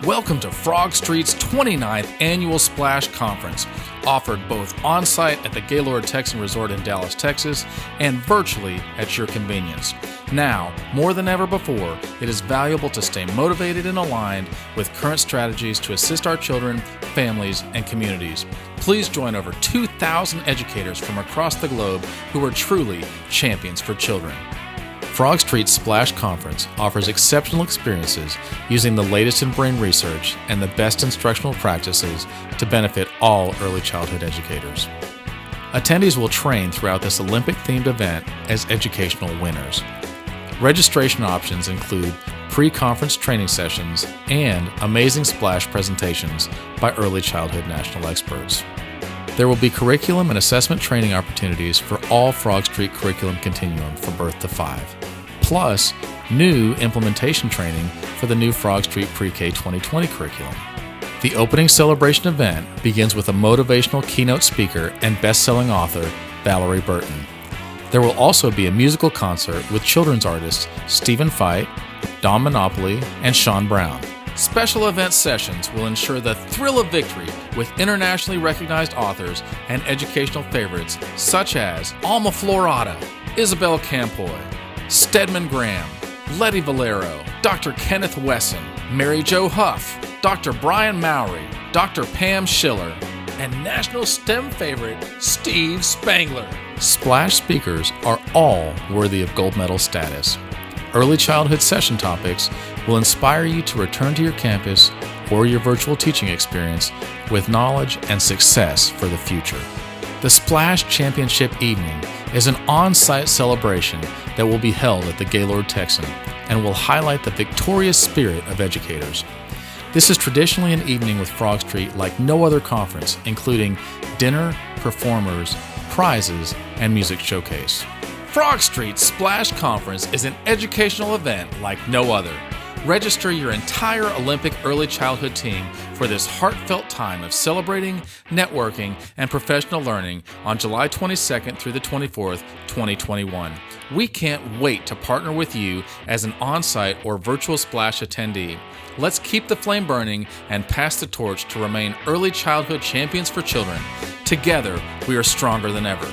Welcome to Frog Street's 29th Annual Splash Conference, offered both on-site at the Gaylord Texan Resort in Dallas, Texas, and virtually at your convenience. Now, more than ever before, it is valuable to stay motivated and aligned with current strategies to assist our children, families, and communities. Please join over 2,000 educators from across the globe who are truly champions for children. Frog Street Splash Conference offers exceptional experiences using the latest in brain research and the best instructional practices to benefit all early childhood educators. Attendees will train throughout this Olympic-themed event as educational winners. Registration options include pre-conference training sessions and amazing splash presentations by early childhood national experts. There will be curriculum and assessment training opportunities for all Frog Street curriculum continuum from birth to 5, plus new implementation training for the new Frog Street Pre-K 2020 curriculum. The opening celebration event begins with a motivational keynote speaker and best-selling author, Valerie Burton. There will also be a musical concert with children's artists Stephen Fite, Don Monopoly, and Sean Brown. Special event sessions will ensure the thrill of victory with internationally recognized authors and educational favorites such as Alma Florada, Isabel Campoy, Stedman Graham, Letty Valero, Dr. Kenneth Wesson, Mary Jo Huff, Dr. Brian Mowry, Dr. Pam Schiller, and national STEM favorite Steve Spangler. Splash speakers are all worthy of gold medal status. Early childhood session topics will inspire you to return to your campus or your virtual teaching experience with knowledge and success for the future. The Splash Championship Evening is an on-site celebration that will be held at the Gaylord Texan and will highlight the victorious spirit of educators. This is traditionally an evening with Frog Street like no other conference, including dinner, performers, prizes, and music showcase. Frog Street Splash Conference is an educational event like no other. Register your entire Olympic early childhood team for this heartfelt time of celebrating, networking, and professional learning on July 22nd through the 24th, 2021. We can't wait to partner with you as an on-site or virtual Splash attendee. Let's keep the flame burning and pass the torch to remain early childhood champions for children. Together, we are stronger than ever.